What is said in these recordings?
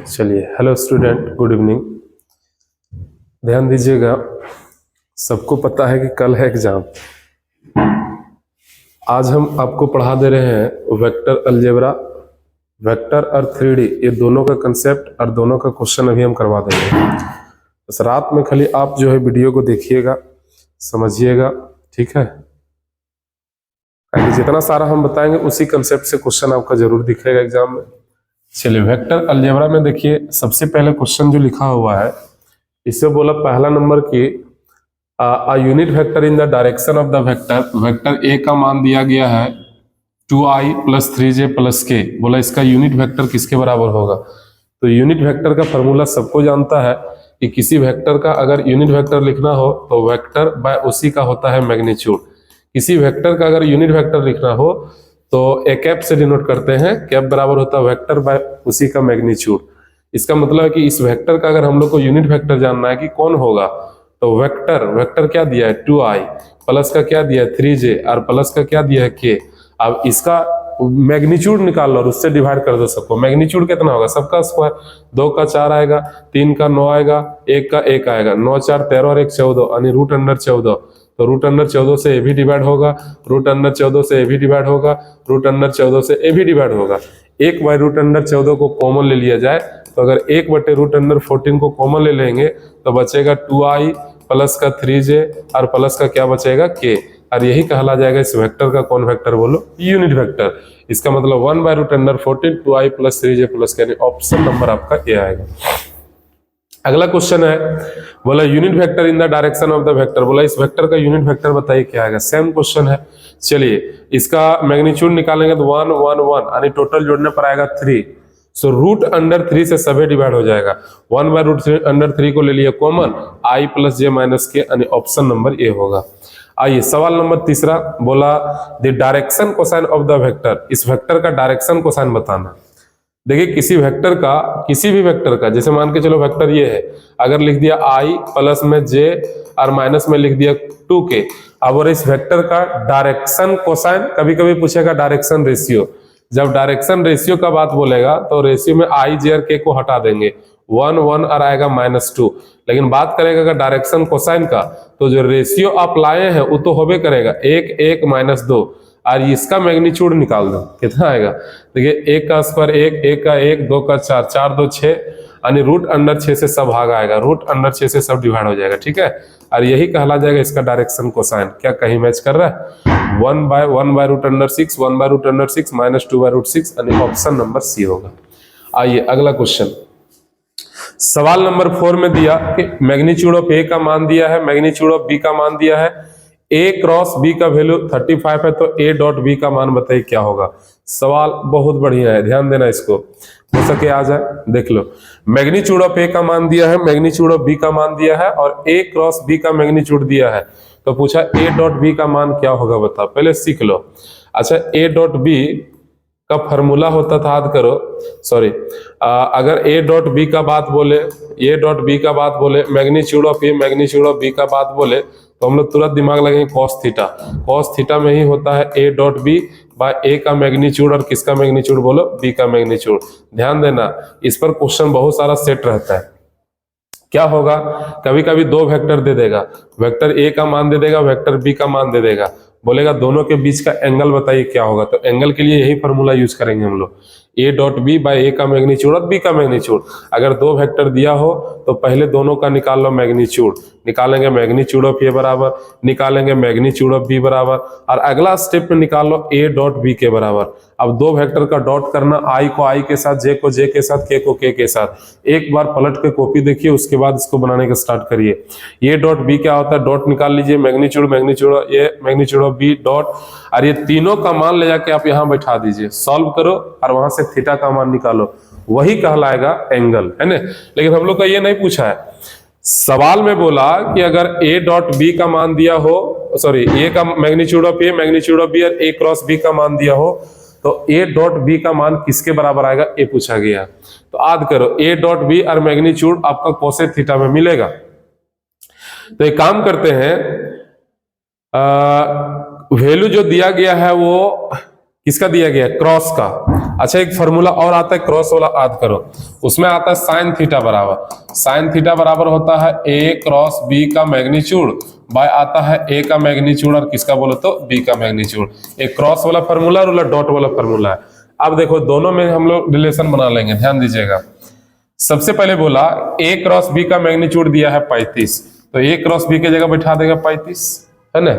चलिए, hello student, good evening. ध्यान दीजिएगा, सबको पता है कि कल है एग्जाम। आज हम आपको पढ़ा दे रहे हैं वेक्टर अलजेब्रा, वेक्टर और 3D, ये दोनों का कंसेप्ट और दोनों का क्वेश्चन अभी हम करवा देंगे। बस रात में खाली आप जो है वीडियो को देखिएगा, समझिएगा, ठीक है। जितना सारा हम बताएंगे उसी कंसेप्ट से क्वेश्चन आपका जरूर दिखेगा एग्जाम में। चलिए, वेक्टर अलजेब्रा में देखिए, सबसे पहले क्वेश्चन जो लिखा हुआ है, इससे बोला पहला नंबर की अ unit vector in the direction of the vector, vector A का मान दिया गया है 2i + 3j + k। बोला इसका यूनिट वेक्टर किसके बराबर होगा। तो यूनिट वेक्टर का फॉर्मूला सबको जानता है कि किसी वेक्टर का अगर यूनिट वेक्टर लिखना हो तो वेक्टर बाय उसी का होता है मैग्नीट्यूड। किसी वेक्टर का अगर यूनिट वेक्टर लिखना हो तो ए कैप से डिनोट करते हैं, कैप बराबर होता है वेक्टर बाय उसी का मैग्नीट्यूड। इसका मतलब है कि इस वेक्टर का अगर हम लोग को यूनिट वेक्टर जानना है कि कौन होगा, तो वेक्टर क्या दिया है 2i, प्लस का क्या दिया है 3j और प्लस का क्या दिया है k। अब इसका मैग्नीट्यूड निकाल लो और उससे डिवाइड कर दो सबको। मैग्नीट्यूड कितना होगा, सबका स्क्वायर, 2 का 4 आएगा, 3 का 9 आएगा, 1 का 1 आएगा, 9 4 13 और 1 14, यानी √14। तो √14 से ए भी डिवाइड होगा, √14 से ए भी डिवाइड होगा, √14 से ए भी डिवाइड होगा। 1/√14 को कॉमन ले लिया जाए तो अगर 1/√14 को कॉमन ले लेंगे तो बचेगा 2i प्लस का 3j और प्लस का क्या बचेगा k। और यही कहला जाएगा इस वेक्टर का कौन वेक्टर, बोलो यूनिट वेक्टर। इसका मतलब 1/√14 2i + 3j + k, option number आपका ए आएगा। अगला क्वेश्चन है, बोला unit vector in the direction of the vector. बोला इस वेक्टर का यूनिट वेक्टर बताइए क्या आएगा। सेम क्वेश्चन है। चलिए, इसका मैग्नीट्यूड निकालेंगे तो 1 1 1, यानी टोटल जोड़ने पर आएगा 3। सो √3 से सभी डिवाइड हो जाएगा। 1/√3 को ले लिया कॉमन, i + j - k, यानी ऑप्शन नंबर ए होगा। आइए सवाल नंबर तीसरा, बोला the direction cosine of the vector. इस वेक्टर का डायरेक्शन कोसाइन बताना। देखिए, किसी वेक्टर का, किसी भी वेक्टर का, जैसे मान के चलो वेक्टर ये है, अगर लिख दिया i प्लस में j और माइनस में लिख दिया 2k। अब और इस वेक्टर का डायरेक्शन कोसाइन, कभी कभी पूछेगा डायरेक्शन रेशियो। जब डायरेक्शन रेशियो का बात बोलेगा तो रेशियो में i j और k को हटा देंगे, 1 1 और आएगा -2। लेकिन बात करेगा अगर डायरेक्शन कोसाइन का, तो जो रेशियो आप लाए हैं वो तो होबे करेगा 1 1 -2, और इसका मैग्नीट्यूड निकाल दो, कितना आएगा। देखिए, 1 का स्क्वायर 1, 1 का 1, 2 का 4, 4 2 6, यानी √6 से सब भाग आएगा, √6 से सब डिवाइड हो जाएगा, ठीक है। और यही कहला जाएगा इसका डायरेक्शन कोसाइन। क्या कहीं मैच कर रहा है, 1/√6, 1/√6 -2/√6, यानी ऑप्शन नंबर सी होगा। आइए अगला क्वेश्चन, सवाल नंबर 4 में दिया कि मैग्नीट्यूड ऑफ ए का मान दिया है, मैग्नीट्यूड ऑफ बी का मान दिया है। a क्रॉस b का वैल्यू 35 है, तो a.b का मान बताइए क्या होगा। सवाल बहुत बढ़िया है, ध्यान देना, इसको हो सके आ जाए। देख लो, मैग्नीट्यूड ऑफ a का मान दिया है, मैग्नीट्यूड ऑफ b का मान दिया है, और a क्रॉस b का मैग्नीट्यूड दिया है। तो पूछा a.b का मान क्या होगा, बताओ, पहले सीख लो। अच्छा, a.b का फॉर्मूला होता था, याद करो, सॉरी, अगर a.b का बात बोले, a.b का बात बोले, magnitude of a magnitude of b का बात बोले, तो हम लोग तुरंत दिमाग लगेंगे cos थीटा। cos थीटा में ही होता है a.b बाय a का मैग्नीट्यूड, और किसका मैग्नीट्यूड बोलो, b का मैग्नीट्यूड। ध्यान देना, इस पर क्वेश्चन बहुत सारा सेट रहता है। क्या होगा, कभी कभी दो वेक्टर दे देगा, वेक्टर a का मान दे देगा, वेक्टर b का मान दे देगा, बोलेगा दोनों के बीच का एंगल बताइए क्या होगा। तो एंगल के लिए यही फॉर्मूला यूज करेंगे हम लोग, a.b बाय a का मैग्नीट्यूड और b का मैग्नीट्यूड। अगर दो वेक्टर दिया हो तो पहले दोनों का निकाल लो मैग्नीट्यूड, निकालेंगे मैग्नीट्यूड ऑफ a बराबर, निकालेंगे मैग्नीट्यूड ऑफ b बराबर, और अगला स्टेप में निकाल लो a.b के बराबर। अब दो वेक्टर का डॉट करना, i को i के साथ, j को j के साथ, k को k के साथ। एक बार पलट के कॉपी देखिए, उसके बाद इसको बनाने का स्टार्ट करिए। a.b क्या होता है, डॉट निकाल लीजिए, magnitude magnitude a magnitude of b dot, और ये तीनों का मान ले जाके आप यहाँ बैठा दीजिए, सॉल्व करो और वहां से थीटा का मान निकालो, वही कहलाएगा एंगल, है ना। लेकिन हम लोग का ये नहीं पूछा है, सवाल में बोला कि अगर a.b का मान दिया हो, सॉरी, a का magnitude of a magnitude of b और a क्रॉस b का मान दिया हो, तो a.b का मान किसके बराबर आएगा, ये पूछा गया। तो याद करो, a.b और मैग्नीट्यूड आपका कोसेक थीटा में मिलेगा। तो एक काम करते हैं, वैल्यू जो दिया गया है वो किसका दिया गया है, क्रॉस का, अच्छा एक फॉर्मूला और आता है क्रॉस वाला याद करो, उसमें आता है साइन थीटा बराबर, साइन थीटा बराबर होता है a क्रॉस b का मैग्नीट्यूड बाय आता है a का मैग्नीट्यूड और किसका बोलो तो b का मैग्नीट्यूड। एक क्रॉस वाला फॉर्मूला और डॉट वाला फॉर्मूला है। अब देखो दोनों में हम लोग रिलेशन बना लेंगे, ध्यान दीजिएगा। सबसे पहले बोला a क्रॉस b का मैग्नीट्यूड दिया है 35, तो a क्रॉस b की जगह बैठा देगा 35, है ना।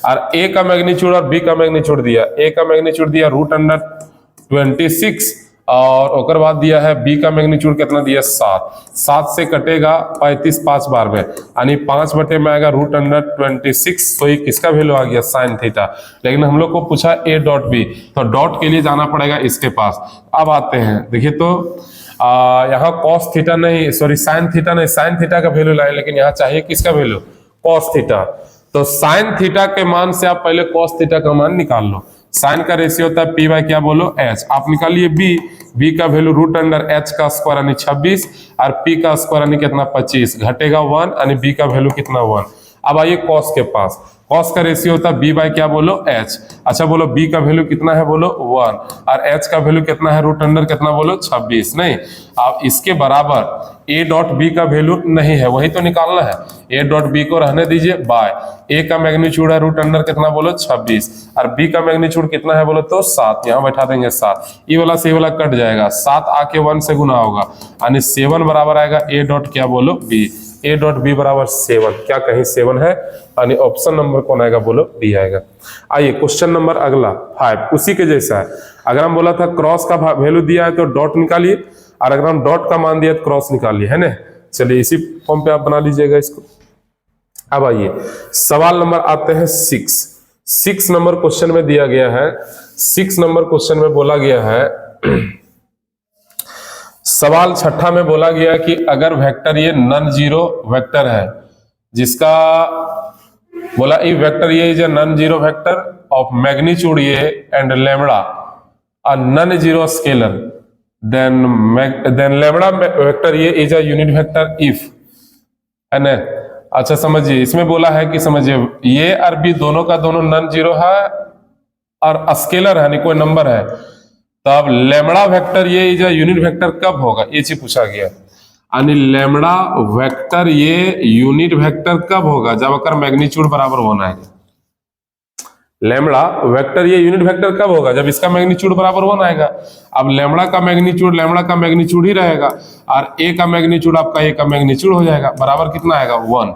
और a का मैग्नीट्यूड और b का मैग्नीट्यूड दिया, a का मैग्नीट्यूड दिया √26 और ओकर बाद दिया है b का मैग्नीट्यूड कितना दिया 7, 7 से कटेगा 35 5 बार में, यानी 5 बटे में आएगा √26, तो ये किसका वैल्यू आ गया साइन थीटा। लेकिन हम लोग को पूछा a डॉट b, तो डॉट के लिए जाना पड़ेगा इसके पास। अब आते हैं देखिए तो यहाँ कॉस थीटा नहीं, सॉरी साइन थीटा नहीं, साइन थीटा का वैल्यू लाए, लेकिन यहाँ चाहिए किसका वैल्यू कॉस थीटा। तो साइन थीटा के मान से आप पहले कॉस थीटा का मान निकाल लो। साइन का रेशियो होता है पी बाय क्या बोलो एच, आप निकालिए बी का वैल्यू √h का स्क्वायर यानी 26 और p का स्क्वायर यानी कितना 25, घटेगा 1 यानी b का वैल्यू कितना 1। अब आइए कॉस के पास, कॉस का रेशियो होता है b बाय क्या बोलो h। अच्छा बोलो b का वैल्यू कितना है बोलो 1 और h का वैल्यू कितना है √अंडर कितना बोलो 26, नहीं। अब इसके बराबर a डॉट b का वैल्यू नहीं है, वही तो निकालना है। a डॉट b को रहने दीजिए बाय a का मैग्नीट्यूड है √अंडर कितना बोलो 26 और b का मैग्नीट्यूड कितना है बोलो तो 7, यहाँ बैठा देंगे 7, ये वाला से वाला कट जाएगा, 7 आके 1 से गुना होगा यानी 7 बराबर आएगा a डॉट क्या बोलो b, a डॉट b बराबर 7, क्या कहीं 7 है यानी ऑप्शन नंबर कौन आएगा बोलो b आएगा। आइए क्वेश्चन नंबर अगला 5 उसी के जैसा है। अगर हम बोला था क्रॉस का वैल्यू दिया है तो डॉट निकालिए, और अगर हम डॉट का मान दिया तो क्रॉस निकालिए, है ना। चलिए इसी फॉर्म पे आप बना लीजिएगा इसको। अब आइए सवाल नंबर आते हैं 6 नंबर क्वेश्चन में दिया गया है, 6 नंबर क्वेश्चन में बोला गया है, सवाल छठा में बोला गया कि अगर वेक्टर ये नॉन जीरो वेक्टर है, जिसका बोला ई वेक्टर ये is a non zero vector of magnitude ये and lambda a non zero scalar, then lambda vector ये is a unit vector if, है ना। अच्छा समझिए, इसमें बोला है कि समझिए ये और बी दोनों का दोनों नॉन जीरो है और स्केलर है यानी कोई नंबर है, तब लैम्बडा वेक्टर ये इज अ यूनिट वेक्टर कब होगा, ये चीज पूछा गया। यानी लैम्बडा वेक्टर ये यूनिट वेक्टर कब होगा, जब अगर मैग्नीट्यूड बराबर होना है। लैम्बडा वेक्टर ये यूनिट वेक्टर कब होगा, जब इसका मैग्नीट्यूड बराबर होना आएगा। अब लैम्बडा का मैग्नीट्यूड ही रहेगा और ए का मैग्नीट्यूड आपका ए का मैग्नीट्यूड हो जाएगा, बराबर कितना आएगा 1।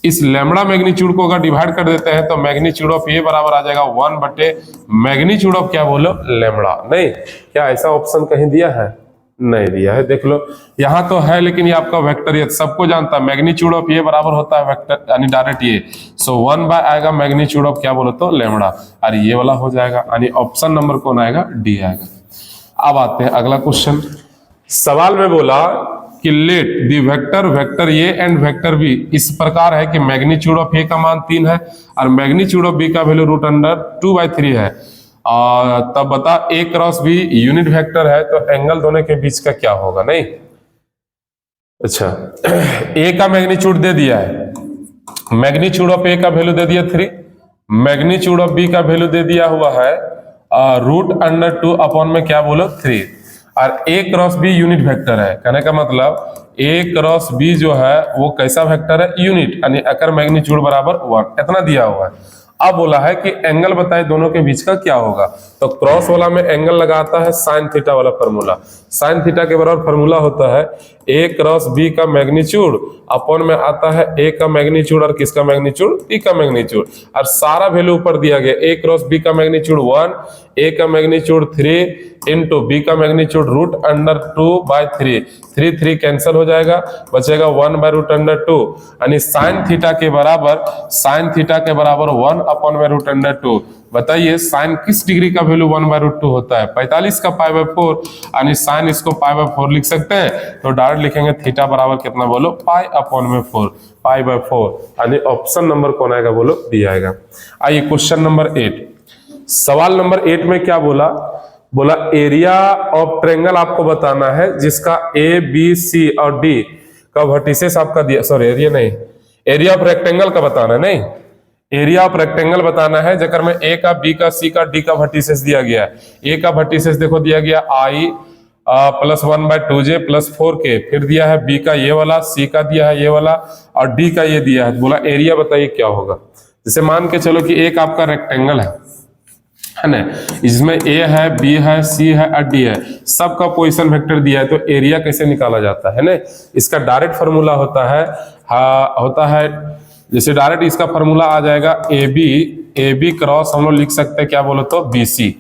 इस लैम्बडा मैग्नीट्यूड को अगर डिवाइड कर देते हैं तो मैग्नीट्यूड ऑफ ए बराबर आ जाएगा 1 बटे मैग्नीट्यूड ऑफ क्या बोलो लैम्बडा। नहीं, क्या ऐसा ऑप्शन कहीं दिया है, नहीं दिया है। देख लो यहाँ तो है, लेकिन ये आपका वेक्टर ये सबको जानता है, मैग्नीट्यूड ऑफ ए बराबर होता है वेक्टर यानी डायरेक्ट ये, सो 1 बाय आएगा मैग्नीट्यूड ऑफ क्या बोलो तो लैम्बडा, और ये वाला हो जाएगा यानी ऑप्शन नंबर कौन आएगा डी आएगा। अब आते हैं अगला क्वेश्चन। सवाल में बोला कि let the vector A and vector B इस प्रकार है कि मैग्नीट्यूड ऑफ ए का मान 3 है और मैग्नीट्यूड ऑफ बी का वैल्यू √2/3 है, और तब बता ए क्रॉस बी यूनिट वेक्टर है तो एंगल दोनों के बीच का क्या होगा। नहीं, अच्छा ए का मैग्नीट्यूड दे दिया है, मैग्नीट्यूड ऑफ ए का वैल्यू दे दिया 3, मैग्नीट्यूड ऑफ बी का वैल्यू दे दिया हुआ है √2 अपॉन में क्या बोलो 3, और ए क्रॉस बी यूनिट वेक्टर है। कहने का मतलब ए क्रॉस बी जो है वो कैसा वेक्टर है यूनिट, यानी अकर मैग्नीट्यूड बराबर 1 इतना दिया हुआ है। अब बोला है कि एंगल बताए दोनों के बीच का क्या होगा, तो क्रॉस वाला में एंगल लगाता है साइन थीटा वाला फॉर्मूला। साइन थीटा के बराबर फॉर्मूला होता है ए क्रॉस बी का मैग्नीट्यूड अपॉन में आता है ए का मैग्नीट्यूड और किसका मैग्नीट्यूड बी का मैग्नीट्यूड, और सारा वैल्यू ऊपर दिया गया। ए क्रॉस बी का मैग्नीट्यूड 1, ए का मैग्नीट्यूड 3 इंटू बी का मैग्नीट्यूड √2/3, 3 कैंसिल हो जाएगा, बचेगा 1/√2, यानी साइन थीटा के बराबर 1 अपॉन में √2। बताइए साइन किस डिग्री का वैल्यू 1/√2 होता है, 45 का π/4, यानी साइन इसको π/4 लिख सकते हैं, तो डायरेक्ट लिखेंगे थीटा बराबर कितना बोलो π/4, π/4, यानी ऑप्शन नंबर कौन आएगा बोलो डी आएगा। आइए क्वेश्चन नंबर 8। सवाल नंबर 8 में क्या बोला एरिया ऑफ ट्रायंगल आपको बताना है जिसका ए बी सी और डी का वर्टिसेस आपका दिया, सॉरी एरिया नहीं, एरिया ऑफ रेक्टेंगल का बताना है, नहीं एरिया ऑफ रेक्टेंगल बताना है, जकर में ए का, बी का, सी का, डी का वर्टिसेस दिया गया है। ए का वर्टिसेस देखो दिया गया आई प्लस 1/2j प्लस 4k, फिर दिया है बी का ये वाला, सी का दिया है ये वाला, और डी का ये दिया है। बोला एरिया बताइए क्या होगा। जैसे मान के चलो कि एक आपका रेक्टेंगल है ना, इसमें ए है, बी है, सी है और डी है, सबका पोजीशन वेक्टर दिया है, तो एरिया कैसे निकाला जाता है ना, इसका डायरेक्ट फॉर्मूला होता है जैसे डायरेक्ट इसका फॉर्मूला आ जाएगा ए बी क्रॉस हम लोग लिख सकते हैं क्या बोलो तो B C.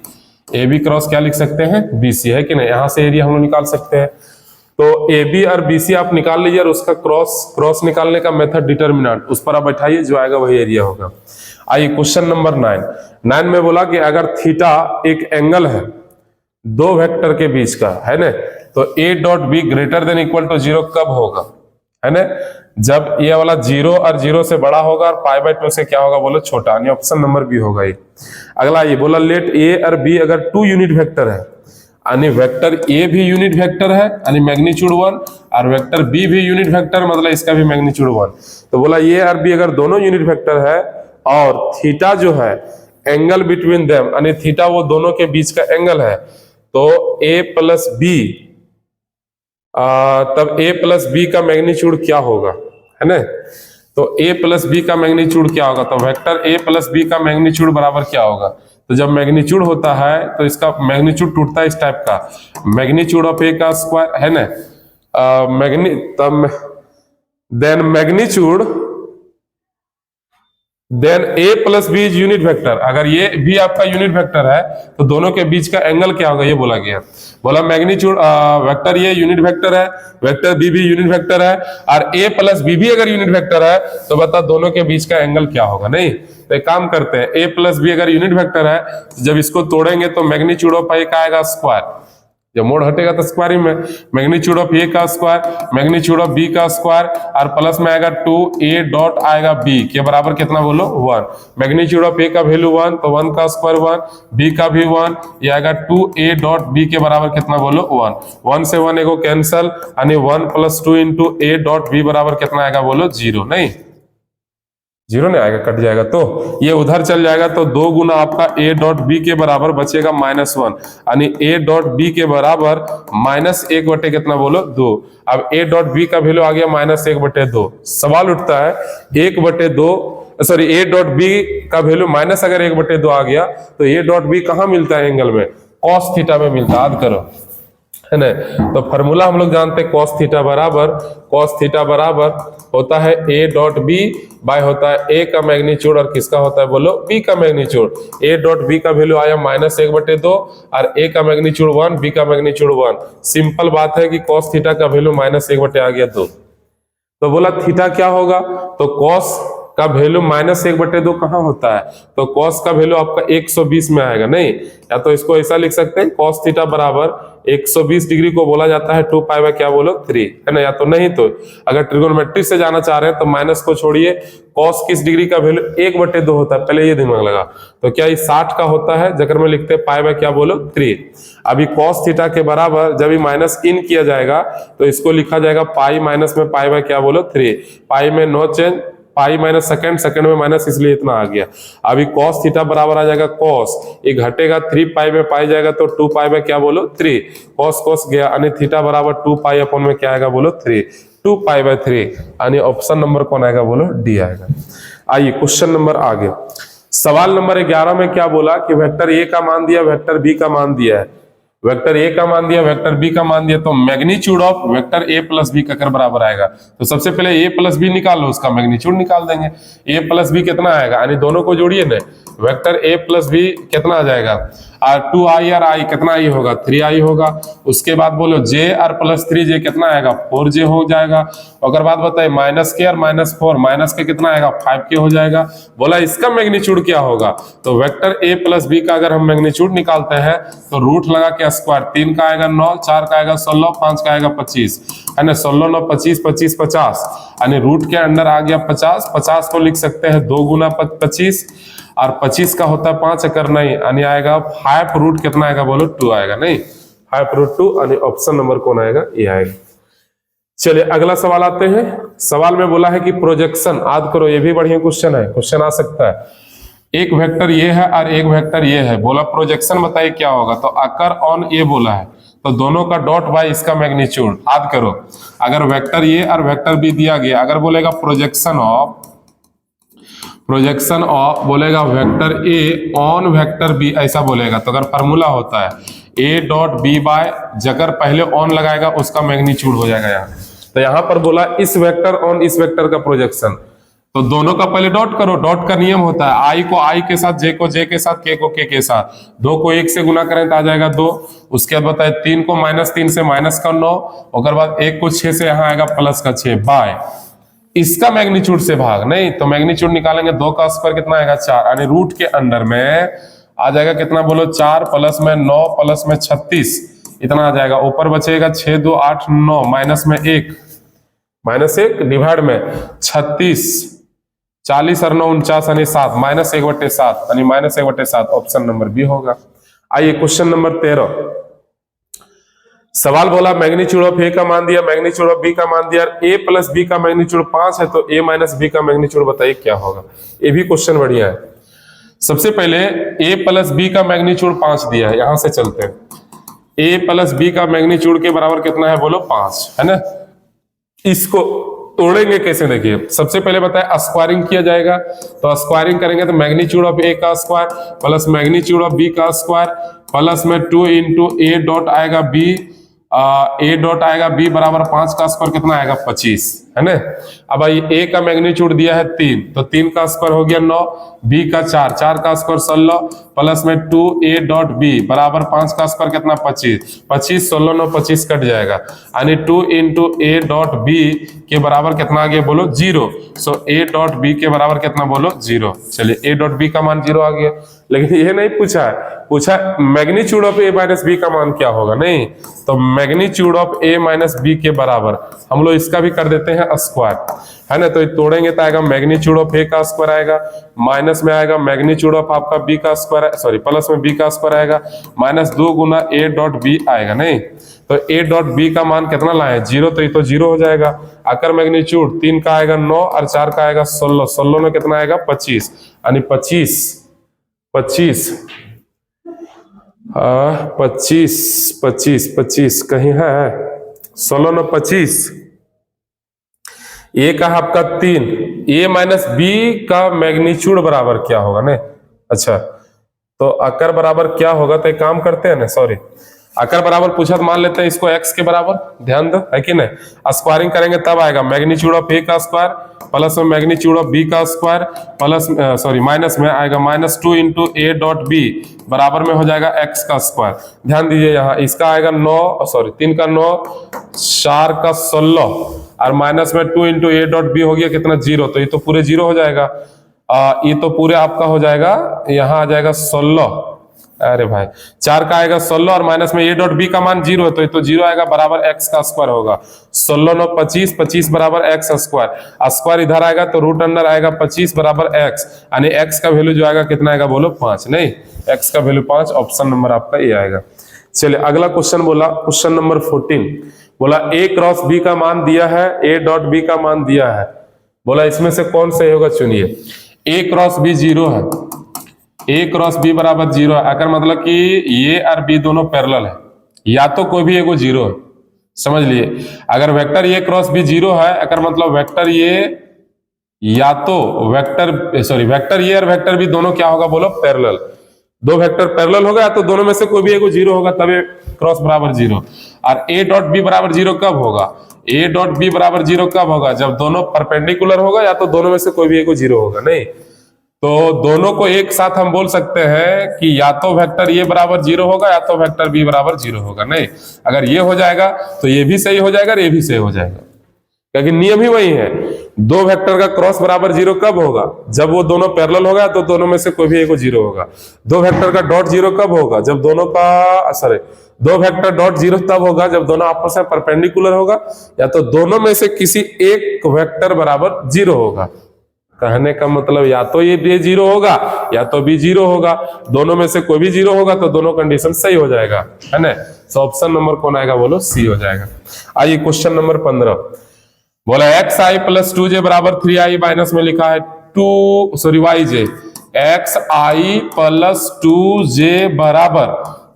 A B cross क्या लिख सकते हैं, बी सी, है कि नहीं। यहां से एरिया हम लोग निकाल सकते हैं। तो ए बी और बी सी आप निकाल लीजिए और उसका क्रॉस निकालने का मेथड डिटर्मिनेंट उस पर आप बैठाइए, जो आएगा वही एरिया होगा। आइए क्वेश्चन नंबर 9 में बोला कि अगर थीटा एक एंगल है दो वेक्टर के बीच का, है ना, तो A dot B greater than equal to 0 कब होगा, है ना, जब ये वाला 0 और 0 से बड़ा होगा और π/2 से क्या होगा बोलो छोटा, यानी ऑप्शन नंबर बी होगा ये। अगला ये बोला लेट ए और बी अगर 2 यूनिट वेक्टर है, यानी वेक्टर ए भी यूनिट वेक्टर है यानी मैग्नीट्यूड 1, और वेक्टर बी भी यूनिट वेक्टर मतलब इसका भी मैग्नीट्यूड 1। तो बोला ये और बी अगर दोनों यूनिट वेक्टर है और थीटा जो है एंगल बिटवीन देम, यानी थीटा वो दोनों के बीच का एंगल है, तो ए प्लस बी तब a प्लस बी का मैग्नीट्यूड क्या होगा, है ना। तो a प्लस बी का मैग्नीट्यूड क्या होगा, तो वेक्टर a प्लस बी का मैग्नीट्यूड बराबर क्या होगा। तो जब मैग्नीट्यूड होता है तो इसका मैग्नीट्यूड टूटता है इस टाइप का, मैग्नीट्यूड ऑफ a का स्क्वायर, है ना, then a plus B is unit vector. अगर ये भी आपका यूनिट वेक्टर है तो दोनों के बीच का एंगल क्या होगा ये बोला गया। बोला मैग्नीट्यूड वेक्टर ये यूनिट वेक्टर है, वेक्टर बी भी यूनिट वेक्टर है, और a प्लस बी भी अगर यूनिट वेक्टर है तो बता दोनों के बीच का एंगल क्या होगा। नहीं तो एक काम करते हैं, a प्लस बी अगर यूनिट वेक्टर है तो जब इसको तोड़ेंगे तो मैग्नीट्यूड ऑफ a का आएगा स्क्वायर, जब मोड़ हटेगा तो स्क्वायर में मैग्नीट्यूड ऑफ ए का स्क्वायर, मैग्नीट्यूड ऑफ बी का स्क्वायर, और प्लस में आएगा 2a डॉट आएगा b के बराबर कितना बोलो 1। मैग्नीट्यूड ऑफ ए का वैल्यू 1 तो 1 का स्क्वायर 1, b का भी 1, ये आएगा 2a डॉट b के बराबर कितना बोलो 1। 1 से 1 एगो कैंसल, यानी 1 + 2 × a डॉट b बराबर कितना आएगा बोलो 0। नहीं 0 नहीं आएगा, कट जाएगा तो ये उधर चल जाएगा, तो 2 गुना आपका a डॉट बी के बराबर बचेगा -1, यानी a डॉट बी के बराबर -1 बटे कितना बोलो 2। अब a डॉट बी का वैल्यू आ गया -1 बटे 2। सवाल उठता है 1 बटे 2 सॉरी a डॉट बी का वैल्यू माइनस अगर 1 बटे 2 आ गया तो a डॉट बी कहाँ मिलता है एंगल में, cos थीटा में मिलता है। याद करो, है ना। तो फॉर्मूला हम लोग जानते हैं cos थीटा बराबर होता है a डॉट बी बाय होता है a का मैग्नीट्यूड और किसका होता है बोलो b का मैग्नीट्यूड। a डॉट बी का वैल्यू आया -1 बटे 2 और a का मैग्नीट्यूड 1, b का मैग्नीट्यूड 1। सिंपल बात है कि cos थीटा का वैल्यू -1 बटे आ गया 2। तो बोला थीटा क्या होगा, तो cos का वैल्यू -1 बटे 2 कहाँ होता है, तो cos का वैल्यू आपका 120 में आएगा। नहीं, या तो इसको ऐसा लिख सकते हैं cos थीटा बराबर 120 डिग्री को बोला जाता है 2π क्या बोलो 3, है ना। या तो नहीं तो अगर ट्रिगोनोमेट्री से जाना चाह रहे हैं तो माइनस को छोड़िए, cos किस डिग्री का वैल्यू 1 बटे 2 होता है, पहले ये दिमाग लगा। तो क्या ये 60 का होता है, जगह में लिखते हैं π क्या बोलो 3। अभी cos थीटा के बराबर जब ये माइनस इन किया जाएगा तो इसको लिखा जाएगा पाई माइनस में π क्या बोलो 3, पाई में no change, pi minus second में माइनस, इसलिए इतना आ गया। अभी cos थीटा बराबर आ जाएगा cos, ये घटेगा 3π में पाई जाएगा तो 2π में क्या बोलो 3, cos गया, यानी थीटा बराबर 2π अपन में क्या आएगा बोलो 3, 2π/3, यानी ऑप्शन नंबर कौन आएगा बोलो डी आएगा। आइए क्वेश्चन नंबर आगे, सवाल नंबर 11 में क्या बोला कि वेक्टर ए का मान दिया, वेक्टर बी का मान दिया है, वेक्टर ए का मान दिया, वेक्टर बी का मान दिया, तो magnitude of vector A plus B का बराबर आएगा। तो सबसे पहले ए प्लस बी निकाल लो, उसका मैग्नीट्यूड निकाल देंगे। ए प्लस बी कितना आएगा, यानी दोनों को जोड़िए ना, वेक्टर ए प्लस बी कितना आ जाएगा, और 2i और i कितना i होगा 3i होगा। उसके बाद बोलो j और +3j कितना आएगा 4j हो जाएगा। अगर बात बताए -k और -4, माइनस के कितना आएगा 5k हो जाएगा। बोला इसका मैग्नीट्यूड क्या होगा, तो वेक्टर a प्लस बी का अगर हम मैग्नीट्यूड निकालते हैं तो रूट लगा के स्क्वायर, 3 का आएगा 9, 4 का आएगा 16, 5 का आएगा 25, है ना। 16 9 25 25 50, यानी रूट के अंदर आ गया 50। 50 को लिख सकते हैं 2 गुना 25, और 25 का होता है 5 अकर नहीं, यानी आएगा 5 रूट कितना आएगा बोलो 2 आएगा। नहीं 5 रूट 2, यानी ऑप्शन नंबर कौन आएगा ये आएगा। चलिए अगला सवाल आते हैं। सवाल में बोला है कि प्रोजेक्शन याद करो, ये भी बढ़िया क्वेश्चन है, क्वेश्चन आ सकता है। एक वेक्टर ये है और एक वेक्टर ये है, बोला प्रोजेक्शन बताइए क्या होगा। तो अकर ऑन ए बोला है, तो दोनों का डॉट बाय इसका मैग्नीट्यूड। याद करो अगर वेक्टर ए और वेक्टर बी दिया गया, अगर बोलेगा प्रोजेक्शन ऑफ बोलेगा vector A on vector B ऐसा बोलेगा, तो अगर फार्मूला होता है ए डॉट बी बाय, जगह पहले ऑन लगाएगा उसका मैग्नीट्यूड हो जाएगा यहाँ। तो यहां पर बोला इस वेक्टर ऑन इस वेक्टर का प्रोजेक्शन, तो दोनों का पहले डॉट करो। डॉट का नियम होता है आई को आई के साथ, जे को जे के साथ, के को के साथ, 2 को 1 से गुना करें तो आ जाएगा 2। उसके बाद बताए 3 को -3 से माइनस का 9, उसके बाद 1 को 6 से यहाँ आएगा प्लस का 6 बाय इसका मैग्नीट्यूड से भाग। नहीं तो मैग्नीट्यूड निकालेंगे, 2 का स्क्वायर कितना आएगा 4, यानी रूट के अंदर में आ जाएगा कितना बोलो 4 प्लस में 9 प्लस में 36 इतना आ जाएगा। ऊपर बचेगा 6 2 8 9 माइनस में 1 डिवाइड में 36 40 और 9 49 यानी 7 -1/7 यानी -1/7 ऑप्शन नंबर बी होगा। आइए क्वेश्चन नंबर 13। सवाल बोला मैग्नीट्यूड ऑफ ए का मान दिया, मैग्नीट्यूड ऑफ बी का मान दिया, ए प्लस बी का मैग्नीट्यूड 5 है, तो ए माइनस बी का मैग्नीट्यूड बताइए क्या होगा। ये भी क्वेश्चन बढ़िया है। सबसे पहले a प्लस बी का मैग्नीट्यूड 5 दिया है, यहां से चलते हैं। a प्लस बी का मैग्नीट्यूड के बराबर कितना है बोलो 5 है ना। इसको तोड़ेंगे कैसे, देखिए सबसे पहले बताया स्क्वायरिंग किया जाएगा, तो स्क्वायरिंग करेंगे तो मैग्नीट्यूड ऑफ a का square plus magnitude of b का स्क्वायर प्लस में 2 इंटू a डॉट आएगा b, a डॉट आएगा b बराबर 5 का स्क्वायर कितना आएगा 25 है ना। अब a का मैग्नीट्यूड दिया है 3, तो 3 का स्क्वायर हो गया 9, b का 4, 4 का स्क्वायर 16 प्लस में 2a डॉट b बराबर 5 का स्क्वायर कितना 25, 25 16 9 25 कट जाएगा, यानी 2 इंटू a डॉट b के बराबर कितना आ गया बोलो 0। सो a डॉट b के बराबर कितना बोलो 0। चलिए a डॉट b का मान 0 आ गया, लेकिन ये नहीं पूछा है, पूछा magnitude of a minus B का मान क्या होगा। नहीं तो magnitude of a minus B के बराबर हम लोग इसका भी कर देते हैं स्क्वायर है ना। तो तोड़ेंगे तो आएगा मैग्नीट्यूड ऑफ a का स्क्वायर आएगा, माइनस में आएगा मैग्नीट्यूड ऑफ आपका b का स्क्वायर, सॉरी प्लस में b का स्क्वायर आएगा, minus 2 Guna a dot b आएगा। नहीं तो a डॉट b का मान कितना लाए 0, तो ये तो 0 हो जाएगा। आकर मैग्नीट्यूड 3 का आएगा 9 और 4 का आएगा 16, 16 में कितना आएगा 25, यानी 25 कहीं है 16 में 25, ए का आपका 3, ए माइनस बी का मैग्नीट्यूड बराबर क्या होगा ना। अच्छा तो आकर बराबर क्या होगा, तो एक काम करते हैं ना, सॉरी आकर बराबर पूछा तो मान लेते हैं इसको x के बराबर, ध्यान दो है कि नहीं। स्क्वायरिंग करेंगे तब आएगा मैग्नीट्यूड ऑफ a का स्क्वायर प्लस में मैग्नीट्यूड ऑफ b का स्क्वायर प्लस सॉरी माइनस में आएगा -2 इंटू a डॉट b बराबर में हो जाएगा x का स्क्वायर। ध्यान दीजिए यहाँ इसका आएगा 9 सॉरी 3 का 9 4 का 16 और माइनस में 2 इंटू a डॉट b हो गया कितना 0, तो ये तो पूरे 0 हो जाएगा। ये तो पूरे आपका हो जाएगा, यहाँ आ जाएगा 16, अरे भाई 4 का आएगा 16 और माइनस में a डॉट b का मान 0 है, तो ये तो 0 आएगा बराबर x का स्क्वायर होगा। 16 9 25, 25 बराबर x स्क्वायर, स्क्वायर इधर आएगा तो रूट अंदर आएगा 25 बराबर x, यानी x का वैल्यू जो आएगा कितना आएगा बोलो 5। नहीं x का वैल्यू 5, ऑप्शन नंबर आपका ये आएगा। चलिए अगला क्वेश्चन बोला, क्वेश्चन नंबर 14 बोला a क्रॉस b का मान दिया है, a डॉट b का मान दिया है, बोला इसमें से कौन सही होगा चुनिए। a क्रॉस b 0 है, a क्रॉस b बराबर 0 है, अगर मतलब कि ये और b दोनों पैरेलल है, या तो कोई भी एगो 0 है, समझ लिए। अगर वेक्टर a क्रॉस b 0 है, अगर मतलब वेक्टर ये या तो वेक्टर सॉरी वेक्टर ए और वेक्टर बी दोनों क्या होगा बोलो पैरेलल, दो वेक्टर पैरेलल होगा तो दोनों में से कोई भी एगो 0 होगा तभी क्रॉस बराबर 0। और a डॉट बी बराबर 0 कब होगा, a डॉट बी बराबर 0 कब होगा, जब दोनों परपेंडिकुलर होगा या तो दोनों में से कोई भी एगो 0 होगा। नहीं तो दोनों को एक साथ हम बोल सकते हैं कि या तो वेक्टर ए बराबर 0 होगा या तो वेक्टर बी बराबर 0 होगा। नहीं अगर ये हो जाएगा तो ये भी सही हो जाएगा और ये भी सही हो जाएगा, क्योंकि नियम ही वही है। दो वेक्टर का क्रॉस बराबर 0 कब होगा, जब वो दोनों पैरेलल होगा तो दोनों में से कोई भी एक 0 होगा। दो वेक्टर का डॉट 0 कब होगा, जब दोनों का सॉरी दो वेक्टर डॉट 0 तब होगा जब दोनों आपस में परपेंडिकुलर होगा या तो दोनों में से किसी एक वेक्टर बराबर 0 होगा। कहने का मतलब या तो ये 0 होगा या तो भी 0 होगा, दोनों में से कोई भी 0 होगा तो दोनों कंडीशन सही हो जाएगा, है ना। तो ऑप्शन नंबर कौन आएगा बोलो, सी हो जाएगा। आइए क्वेश्चन नंबर 15 बोला एक्स आई प्लस 2j बराबर 3i माइनस में लिखा है वाई जे, एक्स आई प्लस 2j बराबर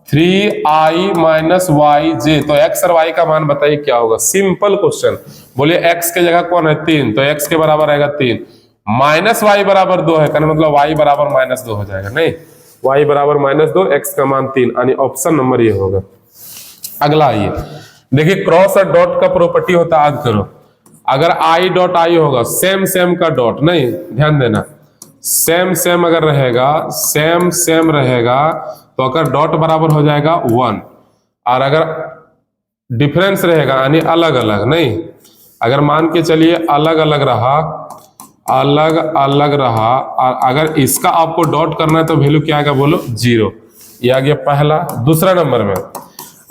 3i माइनस वाई जे, तो एक्स और वाई का मान बताइए क्या होगा। सिंपल क्वेश्चन, बोलिए एक्स के जगह कौन है 3, तो एक्स के बराबर आएगा 3, माइनस वाई बराबर 2 है, कहने मतलब वाई बराबर -2 हो जाएगा। नहीं, वाई बराबर -2, एक्स का मान 3, यानी ऑप्शन नंबर ये होगा। अगला आइए देखिए, क्रॉस और डॉट का प्रॉपर्टी होता है, याद करो। अगर आई डॉट आई होगा सेम सेम का डॉट, नहीं ध्यान देना, सेम सेम अगर रहेगा, सेम सेम रहेगा तो अगर डॉट बराबर हो जाएगा 1, और अगर डिफरेंस रहेगा यानी अलग अलग, नहीं अगर मान के चलिए अलग अलग रहा, अलग अलग रहा, और अगर इसका आपको डॉट करना है तो वैल्यू क्या आएगा बोलो, 0। ये आ गया पहला। दूसरा नंबर में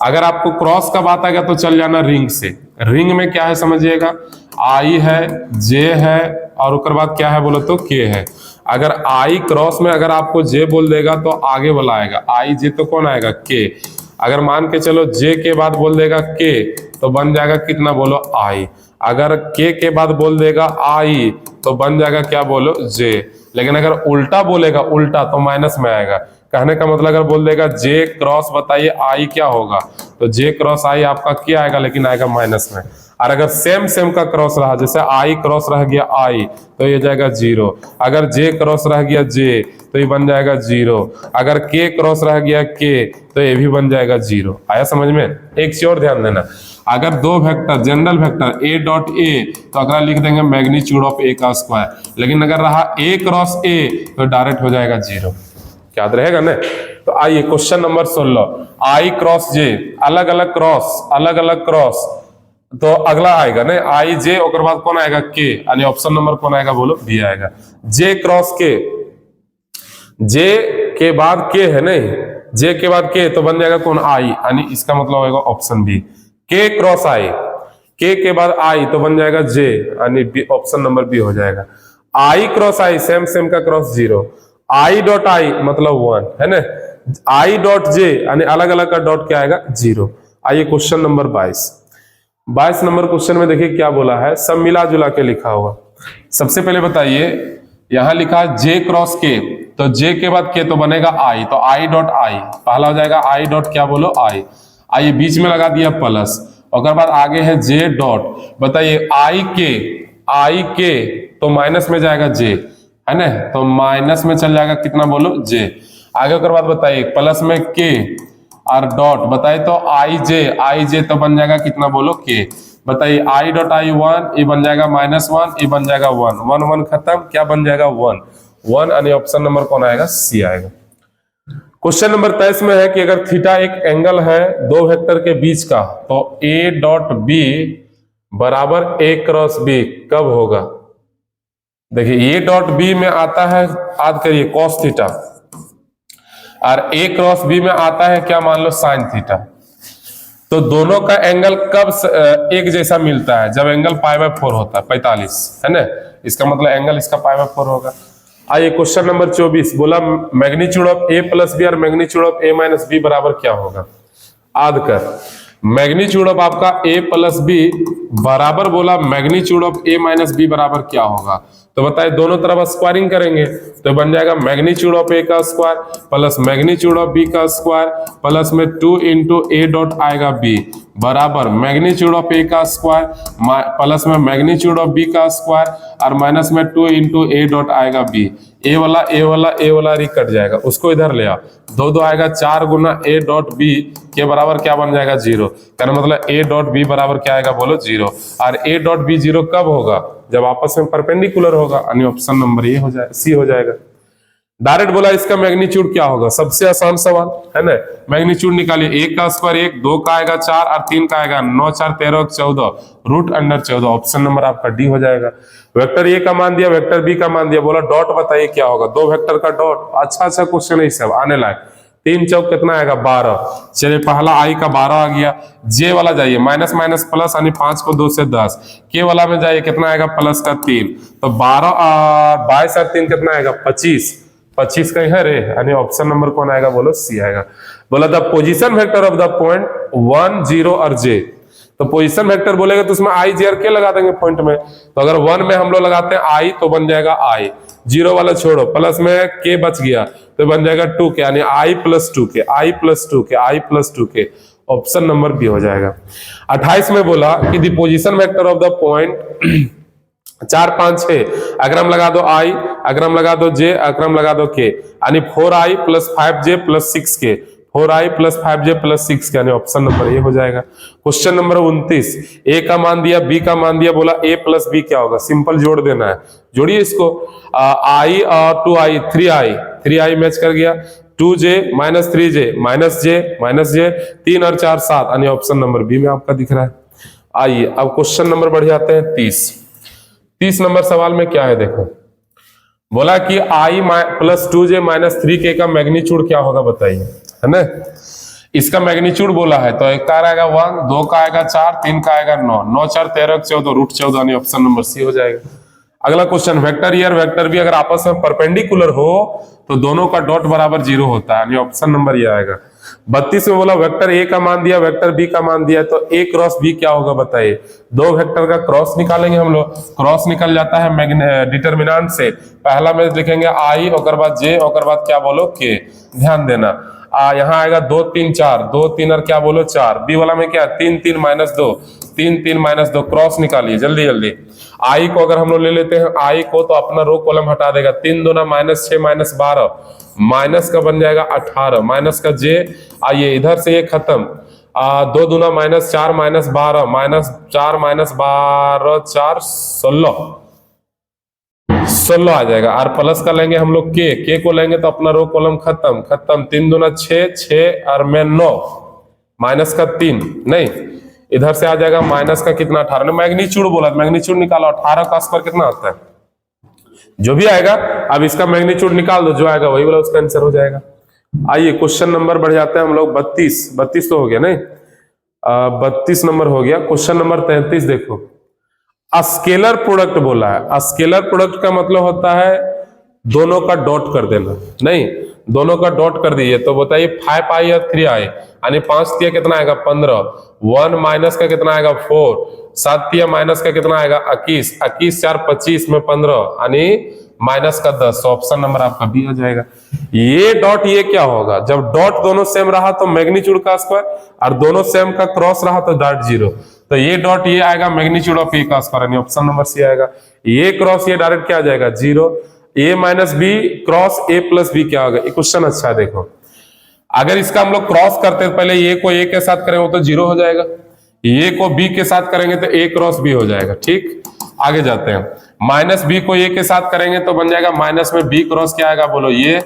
अगर आपको क्रॉस का बात आएगा तो चल जाना रिंग से। रिंग में क्या है समझिएगा, आई है, जे है, और उसके बाद क्या है बोलो तो के है। अगर आई क्रॉस में अगर आपको जे बोल देगा तो आगे वाला आएगा, आई जे तो कौन आएगा के। अगर मान के चलो जे के बाद बोल देगा के तो बन जाएगा कितना बोलो आई। अगर के बाद बोल देगा आई तो बन जाएगा क्या बोलो जे। लेकिन अगर उल्टा बोलेगा उल्टा तो माइनस में आएगा। कहने का मतलब अगर बोल देगा जे क्रॉस बताइए आई क्या होगा, तो जे क्रॉस आई आपका क्या आएगा, लेकिन आएगा माइनस में। और अगर सेम सेम का क्रॉस रहा, जैसे आई क्रॉस रह गया आई तो ये जाएगा 0। अगर जे क्रॉस रह गया जे तो ये बन जाएगा 0। अगर के क्रॉस रह गया के तो ये भी बन जाएगा 0। आया समझ में। एक चीज और ध्यान देना, अगर दो vector general vector A dot A तो अगर लिख देंगे मैग्नीट्यूड ऑफ ए का स्क्वायर, लेकिन अगर रहा ए क्रॉस ए तो डायरेक्ट हो जाएगा 0। याद रहेगा ना। तो आइए क्वेश्चन नंबर 16, आई क्रॉस जे, अलग अलग क्रॉस, अलग अलग क्रॉस, तो अगला आएगा ना आई जे, और बाद कौन आएगा के, यानी ऑप्शन नंबर कौन आएगा बोलो, बी आएगा। जे क्रॉस के, जे के बाद के है नहीं, जे के बाद के तो बन जाएगा कौन आई, यानी इसका मतलब होगा ऑप्शन बी। के क्रॉस आई, के बाद आई तो बन जाएगा जे, यानी ऑप्शन नंबर बी हो जाएगा। आई क्रॉस आई सेम सेम का क्रॉस 0, आई डॉट आई मतलब 1 है ना, आई डॉट जे यानी अलग अलग का डॉट क्या आएगा 0। आइए क्वेश्चन नंबर 22 नंबर क्वेश्चन में देखिए क्या बोला है, सब मिला जुला के लिखा हुआ। सबसे पहले बताइए, यहां लिखा है जे क्रॉस के, तो जे के बाद के तो बनेगा आई, तो आई डॉट आई पहला हो जाएगा, आई डॉट क्या बोलो आई। आइए बीच में लगा दिया प्लस, और बाद आगे है जे डॉट, बताइए आई के तो माइनस में जाएगा जे है ना, तो माइनस में चल जाएगा कितना बोलो जे। आगे के बाद बताइए प्लस में के और डॉट, बताइए तो आई जे तो बन जाएगा कितना बोलो के। बताइए आई डॉट आई 1, ये बन जाएगा -1, ये बन जाएगा 1, 1 1 खत्म, क्या बन जाएगा 1 यानी ऑप्शन नंबर कौन आएगा, सी आएगा। क्वेश्चन नंबर 23 में है कि अगर थीटा एक एंगल है दो वेक्टर के बीच का, तो ए डॉट बी बराबर ए क्रॉस बी कब होगा। देखिए ए डॉट बी में आता है, याद करिए कॉस थीटा, और ए क्रॉस बी में आता है क्या मान लो साइन थीटा। तो दोनों का एंगल कब एक जैसा मिलता है, जब एंगल π/4 होता है 45 है ना, इसका मतलब एंगल इसका π/4 होगा। आइए क्वेश्चन नंबर 24 बोला magnitude of a plus b और magnitude of A minus B बराबर क्या होगा। याद कर, मैग्नीट्यूड ऑफ आपका ए प्लस बी बराबर बोला magnitude of A minus B बराबर क्या होगा, तो बताइए दोनों तरफ स्क्वायरिंग करेंगे तो बन जाएगा मैग्नीट्यूड ऑफ ए का square plus magnitude of B का स्क्वायर प्लस में 2 इंटू ए डॉट आएगा बी बराबर मैग्नीट्यूड ऑफ ए का स्क्वायर प्लस में मैग्नीट्यूड ऑफ बी का स्क्वायर और माइनस में 2 इंटू ए डॉट आएगा बी। ए वाला री कट जाएगा, उसको इधर ले आओ, 2 आएगा 4 गुना ए डॉट बी के बराबर क्या बन जाएगा 0। कहना मतलब ए डॉट बी बराबर क्या आएगा बोलो 0। और ए डॉट बी 0 कब होगा, जब आपस में परपेंडिकुलर होगा, यानी ऑप्शन नंबर ये हो जाएगा, सी हो जाएगा। डायरेक्ट बोला इसका मैग्नीट्यूड क्या होगा, सबसे आसान सवाल है ना। मैग्नीट्यूड निकालिए, 1 का स्क्वायर 1, 2 का आएगा 4 और 3 का आएगा 9 4 13 14 √14। ऑप्शन नंबर आपका डी हो जाएगा। वेक्टर ए का मान दिया, वेक्टर बी का मान दिया, बोला डॉट बताइए क्या होगा, दो वेक्टर का डॉट। अच्छा क्वेश्चन है, सब आने लायक। 3 चौक कितना आएगा 12। चलिए पहला आई का 12 आ गया। जे वाला जाइए माइनस माइनस प्लस यानी 5 को 2 से 10। के वाला में जाइए कितना आएगा प्लस का 3, तो 12 22 और 3 कितना आएगा 25। 25 कहीं है रे, यानी ऑप्शन नंबर कौन आएगा बोलो, सी आएगा। बोला the position vector of the point 1 0 और j, तो पोजीशन वेक्टर बोलेगा तो उसमें i j और k लगा देंगे पॉइंट में। तो अगर 1 में हम लोग लगाते हैं i तो बन जाएगा i, 0 वाला छोड़ो, प्लस में k बच गया तो बन जाएगा 2k, यानी i plus 2k, i plus 2k, i plus 2k, option number B हो जाएगा। 28 में बोला कि the position vector of the point 4 5 6, अग्रम लगा दो i, अग्रम लगा दो j, अग्रम लगा दो k, यानी 4i plus 5j plus 6k, 4i plus 5j plus 6k, यानी ऑप्शन नंबर ए हो जाएगा। क्वेश्चन नंबर 29, a का मान दिया, b का मान दिया, बोला a प्लस b क्या होगा, सिंपल जोड़ देना है, जोड़िए इसको, i और 2i 3i, 3i मैच कर गया, 2j minus 3j minus j 3 और 4 7, यानी ऑप्शन नंबर बी में आपका दिख रहा है। आइए अब क्वेश्चन नंबर बढ़ जाते हैं 30 नंबर सवाल में क्या है देखो, बोला कि i plus 2j minus 3k का मैग्नीट्यूड क्या होगा बताइए, है ना। इसका मैग्नीट्यूड बोला है तो एक का आएगा 1, 2 का आएगा 4, 3 का आएगा 9, 9 4 13 14, रूट 14, यानी ऑप्शन नंबर सी हो जाएगा। अगला क्वेश्चन, वेक्टर ए और वेक्टर बी अगर आपस में परपेंडिकुलर हो तो दोनों का डॉट बराबर 0 होता है, यानी ऑप्शन नंबर ये आएगा। 32 में बोला वेक्टर ए का मान दिया, वेक्टर बी का मान दिया, तो ए क्रॉस बी क्या होगा बताइए। दो वेक्टर का क्रॉस निकालेंगे हम लोग, क्रॉस निकल जाता है डिटर्मिनेंट से, पहला में लिखेंगे आई, और बाद जे, और बाद क्या बोलो के, ध्यान देना यहाँ आएगा 2 3 4, 2 3 और क्या बोलो 4, बी वाला में क्या 3 3 माइनस 2, 3 3 माइनस 2, क्रॉस निकालिए जल्दी जल्दी। आई को अगर हम लोग ले लेते हैं आई को, तो अपना रो कॉलम हटा देगा, 3 दूना माइनस 6 माइनस 12, माइनस का बन जाएगा 18, माइनस का जे, आइए इधर से ये खत्म, 2 दूना माइनस 4 माइनस 12, माइनस 4 माइनस 12 4 16 आ जाएगा। और प्लस का लेंगे हम लोग के को लेंगे तो अपना रो कॉलम खत्म, 3 दूना 6 और में 9, माइनस का 3 नहीं, इधर से आ जाएगा माइनस का कितना 18, मैग्नीट्यूड बोला, मैग्नीट्यूड निकालो, 18 का स्क्वायर कितना आता है, जो भी आएगा अब इसका मैग्नीट्यूड निकाल दो, जो आएगा वही वाला उसका आंसर हो जाएगा। आइए क्वेश्चन नंबर बढ़ जाते हैं हम लोग 32 तो हो गया नहीं, 32 नंबर हो गया। क्वेश्चन नंबर 33 देखो, स्केलर प्रोडक्ट बोला है। स्केलर प्रोडक्ट का मतलब होता है दोनों का डॉट कर देना, नहीं दोनों का डॉट कर दीजिए, तो बताइए 5i और 3i, यानी 5 तिया कितना आएगा 15, 1 माइनस का कितना आएगा 4, 7 तिया माइनस का कितना आएगा 21, 21 4 25 में 15, यानी माइनस का 10, ऑप्शन नंबर आपका बी हो जाएगा। ये डॉट ये क्या होगा, जब डॉट दोनों सेम रहा तो मैग्नीट्यूड का स्क्वायर, और दोनों सेम का क्रॉस रहा तो डॉट 0, तो ये डॉट ये आएगा मैग्नीट्यूड ऑफ ए का स्क्वायर, यानी ऑप्शन नंबर सी आएगा। ये क्रॉस ये डायरेक्ट क्या आ जाएगा 0, a minus b cross a plus b क्या होगा। ये क्वेश्चन अच्छा है देखो, अगर इसका हम लोग क्रॉस करते हैं, पहले ए को ए के साथ करेंगे तो 0 हो जाएगा, ए को बी के साथ करेंगे तो ए क्रॉस बी हो जाएगा। ठीक, आगे जाते हैं, माइनस बी को ए के साथ करेंगे तो बन जाएगा माइनस में बी क्रॉस क्या आएगा बोलो ये,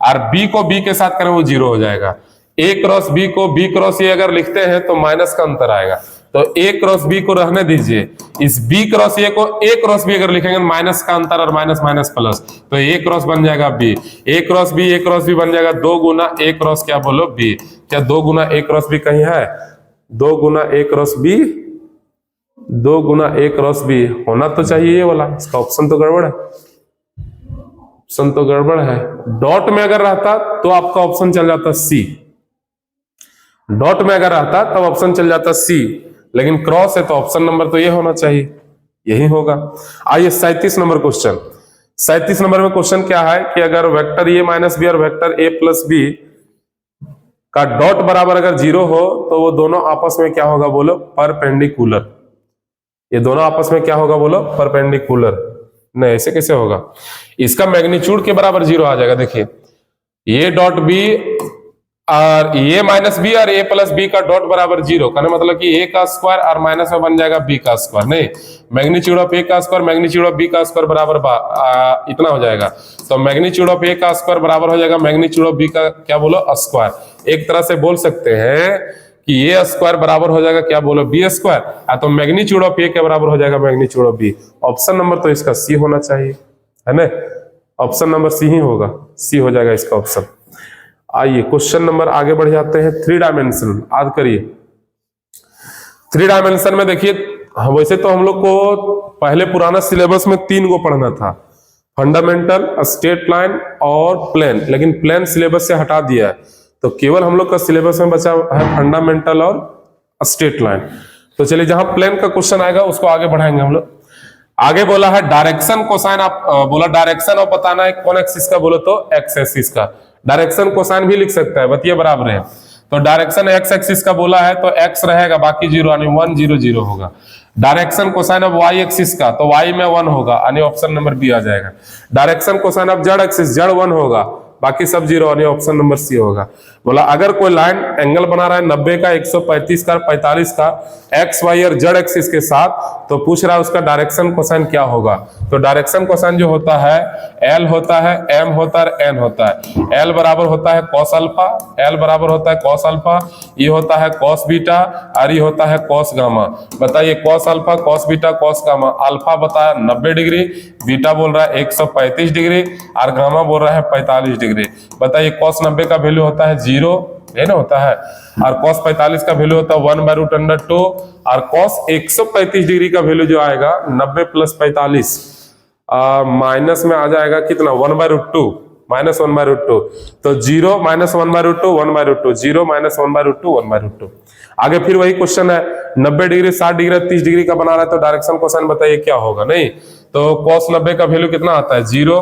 और बी को बी के साथ करेंगे वो 0 हो जाएगा। ए क्रॉस बी को बी क्रॉस ए अगर लिखते हैं तो माइनस का अंतर आएगा, तो ए क्रॉस बी को रहने दीजिए, इस बी क्रॉस ए को ए क्रॉस बी अगर लिखेंगे माइनस का अंतर और माइनस माइनस प्लस, तो ए क्रॉस बन जाएगा बी, ए क्रॉस बी बन जाएगा 2 गुना ए क्रॉस क्या बोलो बी। क्या 2 गुना ए क्रॉस बी कहीं है, 2 गुना ए क्रॉस बी, 2 गुना ए क्रॉस बी होना तो चाहिए ये वाला, इसका ऑप्शन तो गड़बड़ है, ऑप्शन तो गड़बड़ है। डॉट में अगर रहता तो आपका ऑप्शन चल जाता सी, डॉट में अगर रहता तब ऑप्शन चल जाता सी, लेकिन क्रॉस है तो ऑप्शन नंबर तो ये होना चाहिए, यही होगा। आइए 37 नंबर क्वेश्चन, 37 नंबर में क्वेश्चन क्या है कि अगर वेक्टर ए माइनस बी और वेक्टर ए प्लस बी का डॉट बराबर अगर 0 हो तो वो दोनों आपस में क्या होगा बोलो परपेंडिकुलर। ये दोनों आपस में क्या होगा बोलो परपेंडिकुलर। नहीं ऐसे कैसे होगा, इसका मैग्नीट्यूड के बराबर 0 आ जाएगा। देखिए ये डॉट बी और ए माइनस बी और ए प्लस बी का डॉट बराबर 0, कहने मतलब कि ए का स्क्वायर और माइनस में बन जाएगा बी का स्क्वायर। नहीं, मैग्नीट्यूड ऑफ ए का स्क्वायर मैग्नीट्यूड ऑफ बी का स्क्वायर बराबर इतना हो जाएगा, तो मैग्नीट्यूड ऑफ ए का स्क्वायर बराबर हो जाएगा मैग्नीट्यूड ऑफ बी का क्या बोलो स्क्वायर। एक तरह से बोल सकते हैं कि ए स्क्वायर बराबर हो जाएगा क्या बोलो बी स्क्वायर, तो मैग्नीट्यूड ऑफ ए के बराबर हो जाएगा magnitude of B. Option number तो इसका सी होना चाहिए, है ना, ऑप्शन नंबर सी ही होगा, सी हो जाएगा इसका ऑप्शन। आइए क्वेश्चन नंबर आगे बढ़ जाते हैं, 3 डायमेंशन याद करिए। 3 डायमेंशन में देखिए वैसे तो हम लोग को पहले पुराना सिलेबस में 3 को पढ़ना था, फंडामेंटल, स्ट्रेट लाइन और प्लेन, लेकिन प्लेन सिलेबस से हटा दिया है, तो केवल हम लोग का सिलेबस में बचा है फंडामेंटल और स्ट्रेट लाइन। तो चलिए जहां प्लेन का क्वेश्चन आएगा उसको आगे बढ़ाएंगे हम लोग। आगे बोला है डायरेक्शन कोसाइन, आप बोला डायरेक्शन और बताना है कौन एक्सिस का, बोलो तो एक्स एक्सिस का। डायरेक्शन कोसाइन भी लिख सकता है, बतिए बराबर है। तो डायरेक्शन एक्स एक्सिस का बोला है तो एक्स रहेगा, बाकी जीरो यानी 1 0 0 होगा। Direction cosine of Y axis का तो वाई में 1 होगा, यानी ऑप्शन नंबर बी आ जाएगा। Direction cosine of Z axis, Z 1 होगा, बाकी सब जीरो, यानी ऑप्शन नंबर सी होगा। बोला अगर कोई लाइन एंगल बना रहा है 90 का, 135 का, 45 का एक्स वाई और जेड एक्सिस के साथ, तो पूछ रहा है उसका डायरेक्शन कोसाइन क्या होगा। तो डायरेक्शन कोसाइन जो होता है एल होता है, एम होता है, एन होता है। एल बराबर होता है कॉस अल्फा, एल बराबर होता है कॉस अल्फा, ये होता है कॉस बीटा और ये होता है कॉस गामा। बताइए cos alpha, cos beta, cos gamma. Alpha बताया 90 डिग्री, बीटा बोल रहा है 135 डिग्री और गामा बोल रहा है 45 डिग्री। बताइए कॉस 90 का वैल्यू होता है 0, है ना, होता है, और कॉस 45 का वैल्यू होता है 1/√2, और कॉस 135 डिग्री का वैल्यू जो आएगा 90 + 45 माइनस में आ जाएगा कितना, 1/√2, -1/√2। तो 0 - 1/√2, 1/√2, 0 - 1/√2, 1/√2। आगे फिर वही क्वेश्चन है, 90 डिग्री, 60 डिग्री, 30 डिग्री का बना रहा है, तो डायरेक्शन कोसाइन बताइए क्या होगा। नहीं तो cos 90 का वैल्यू कितना आता है 0,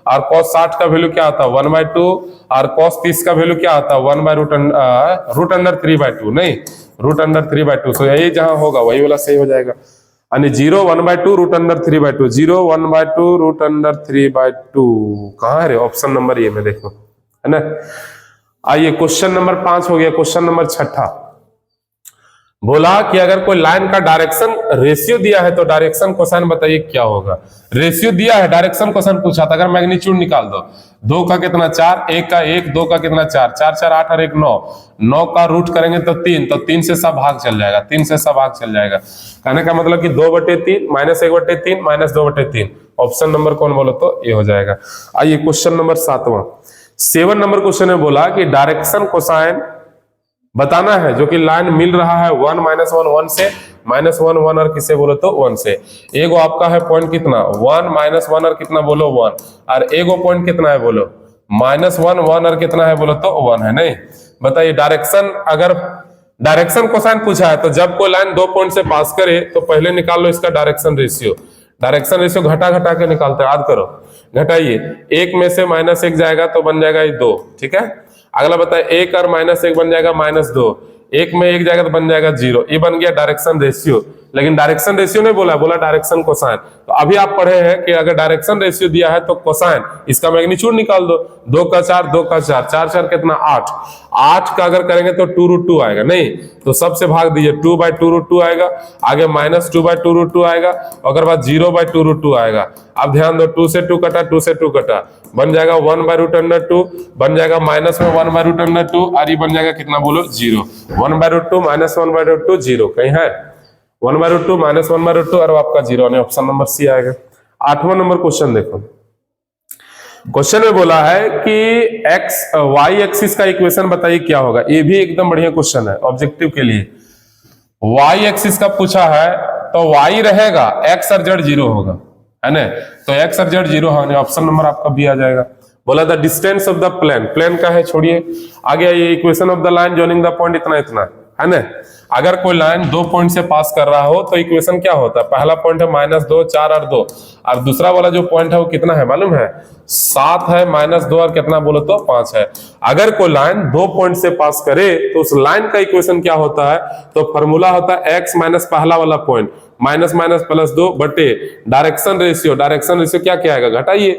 और cos 60 का वैल्यू क्या आता है 1/2, और cos 30 का वैल्यू क्या आता है 1/√3/2, नहीं √3/2। सो यही जहां होगा वही वाला सही हो जाएगा, यानी 0 1/2 √3/2, 0 1/2 √3/2। कहां है रे ऑप्शन नंबर ये में देखो, है ना। आइए क्वेश्चन नंबर 5 हो गया। क्वेश्चन नंबर 6 बोला कि अगर कोई लाइन का डायरेक्शन रेशियो दिया है तो डायरेक्शन कोसाइन बताइए क्या होगा। रेशियो दिया है, डायरेक्शन कोसाइन पूछा था, अगर मैग्नीट्यूड निकाल दो, 2 का कितना 4, 1 का 1, 2 का कितना 4, 4 4 8 और 1 9, 9 का रूट करेंगे तो 3, तो 3 से सब भाग चल जाएगा, 3 से सब भाग चल जाएगा। कहने का मतलब कि 2/3 -1/3 -2/3, ऑप्शन नंबर कौन बोलो तो ये हो जाएगा। आइए क्वेश्चन नंबर 7 नंबर क्वेश्चन में बोला कि डायरेक्शन कोसाइन बताना है जो कि लाइन मिल रहा है 1 - 1 1 से, -1 1 और किसे बोलो तो 1 से। एगो आपका है पॉइंट कितना 1 - 1 और कितना बोलो 1, और एगो पॉइंट कितना है बोलो -1 1 और कितना है बोलो तो 1 है। नहीं बताइए डायरेक्शन, अगर डायरेक्शन कोसाइन पूछा है तो जब कोई लाइन 2 पॉइंट से पास करे तो पहले निकाल लो इसका डायरेक्शन रेशियो। डायरेक्शन रेशियो घटा घटा के निकालते हैं, याद करो, घटाइए, 1 में से -1 जाएगा तो बन जाएगा ये 2, ठीक है। अगला बताए 1 और -1 बन जाएगा -2, 1 में 1 जाएगा तो बन जाएगा 0, ये बन गया डायरेक्शन रेशियो। लेकिन डायरेक्शन रेशियो नहीं बोला, बोला डायरेक्शन कोसाइन। तो अभी आप पढ़े हैं कि अगर डायरेक्शन रेशियो दिया है तो कोसाइन, इसका मैग्नीट्यूड निकाल दो, 2 का 4, 2 का 4, 4 4 कितना 8, 8 का अगर करेंगे तो 2√2 आएगा। नहीं तो सबसे भाग दीजिए, 2/2√2 आएगा, आगे -2/2√2 आएगा, अगर बाद 0/2√2 आएगा। अब ध्यान दो, 2 से 2 कटा, 2 से 2 कटा, बन जाएगा 1/√2, बन जाएगा माइनस में 1/√2, और ये बन जाएगा कितना बोलो 0, 1/√2 -1/√2 0, कहीं है 1/√2 -1/√2 और आपका 0, यानी ऑप्शन नंबर सी आएगा। 8वां नंबर क्वेश्चन देखो। क्वेश्चन में बोला है कि एक्स वाई एक्सिस का इक्वेशन बताइए क्या होगा। ये भी एकदम बढ़िया क्वेश्चन है ऑब्जेक्टिव के लिए। वाई एक्सिस का पूछा है तो वाई रहेगा, एक्स और जेड 0 होगा, है ना। तो एक्स और जेड 0 है, ऑप्शन नंबर आपका बी आ जाएगा। बोला the distance of the plane, plane का है छोड़िए, आगे ये equation of the line joining the point इतना इतना, है ना। अगर कोई लाइन 2 पॉइंट से पास कर रहा हो तो इक्वेशन क्या होता है, पहला पॉइंट है -2 4 और 2, और दूसरा वाला जो पॉइंट है वो कितना है मालूम है 7 है, -2 और कितना बोलो तो 5 है। अगर कोई लाइन 2 पॉइंट से पास करे तो उस लाइन का इक्वेशन क्या होता है, तो फॉर्मूला होता है x माइनस पहला वाला पॉइंट माइनस माइनस +2 बटे डायरेक्शन रेशियो। डायरेक्शन रेशियो क्या क्या आएगा, घटाइए,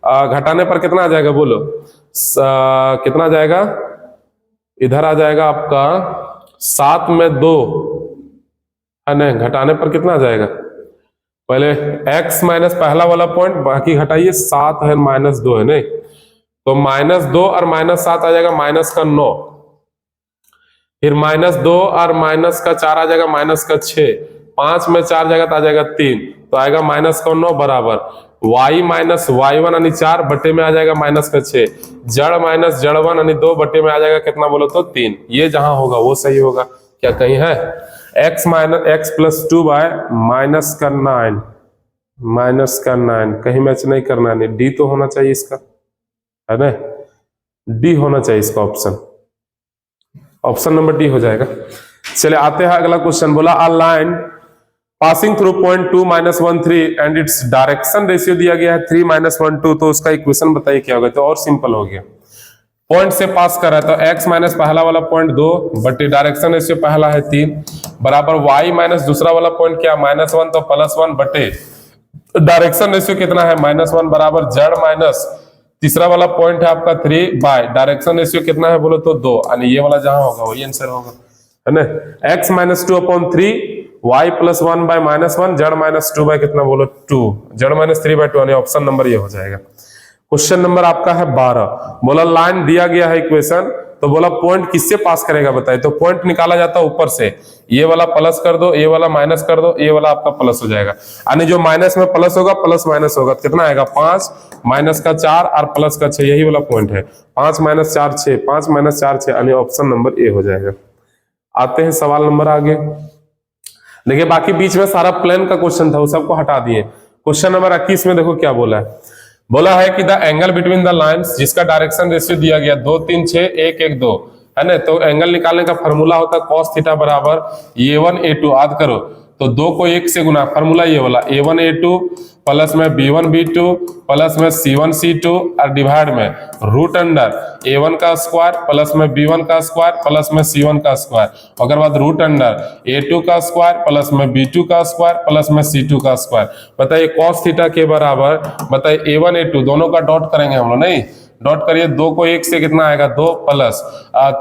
घटाने पर कितना आ जाएगा बोलो, कितना आ जाएगा, इधर आ जाएगा आपका 7 में 2, है ना, घटाने पर कितना आ जाएगा, पहले x माइनस पहला वाला पॉइंट, बाकी घटाइए, 7 है -2 है, नहीं तो -2 और -7 आ जाएगा -9, फिर -2 और -4 आ जाएगा -6, 5 में 4 जाएगा तो आ जाएगा 3, तो आएगा -9 बराबर y माइनस y1 यानी 4 बटे में आ जाएगा -6, जड़ माइनस जड़1 यानी 2 बटे में आ जाएगा कितना बोलो तो 3। ये जहां होगा वो सही होगा, क्या कहीं है, x + 2/-9, माइनस का 9, कहीं मैच नहीं करना है, डी तो होना चाहिए इसका, है ना, डी होना चाहिए इसका ऑप्शन नंबर डी हो जाएगा। चलिए आते हैं अगला क्वेश्चन। बोला a line passing through point 2 -1 3 and its direction ratio दिया गया है 3 -1 2, तो उसका इक्वेशन बताइए क्या होगा। तो और सिंपल हो गया, पॉइंट से पास कर रहा है तो x माइनस पहला वाला पॉइंट 2 बटे डायरेक्शन रेशियो पहला है 3 बराबर y माइनस दूसरा वाला पॉइंट क्या -1 तो +1 बटे डायरेक्शन रेशियो कितना है -1 बराबर z माइनस तीसरा वाला पॉइंट है आपका 3 बाय डायरेक्शन रेशियो कितना है बोलो तो 2, यानी ये वाला जहां होगा वही आंसर होगा, है ना। x minus 2/3 y plus 1 by -1 z minus 2 by कितना बोलो 2, z माइनस 3 बाय 2, यानी ऑप्शन नंबर ये हो जाएगा। क्वेश्चन नंबर आपका है 12। बोला लाइन दिया गया है इक्वेशन, तो बोला पॉइंट किससे पास करेगा बताइए। तो पॉइंट निकाला जाता है ऊपर से, ये वाला प्लस कर दो, ये वाला माइनस कर दो, ये वाला आपका प्लस हो जाएगा, यानी जो माइनस में प्लस होगा प्लस माइनस होगा, कितना आएगा 5 माइनस का 4 और प्लस का 6, यही वाला पॉइंट है 5 - 4 6, 5 - 4 6, यानी ऑप्शन नंबर ए हो जाएगा। आते हैं सवाल नंबर आगे। देखिए बाकी बीच में सारा प्लेन का क्वेश्चन था, वो सबको हटा दिए। क्वेश्चन नंबर 21 में देखो क्या बोला है। बोला है कि the angle between the lines, जिसका डायरेक्शन रेशियो दिया गया 2 3 6 1 1 2, है ना। तो एंगल निकालने का फॉर्मूला होता है cos थीटा बराबर a1 a2, याद करो तो 2 को 1 से गुना, फॉर्मूला ये वाला a1 a2 प्लस में b1 b2 प्लस में c1 c2 और डिवाइड में रूट अंडर a1 का स्क्वायर प्लस में b1 का स्क्वायर प्लस में c1 का स्क्वायर, अगर बाद रूट अंडर a2 का स्क्वायर प्लस में b2 का स्क्वायर प्लस में c2 का स्क्वायर। बताइए cos थीटा के बराबर, बताइए a1 a2 दोनों का डॉट करेंगे हम लोग, नहीं डॉट करिए, 2 को 1 से कितना आएगा 2 प्लस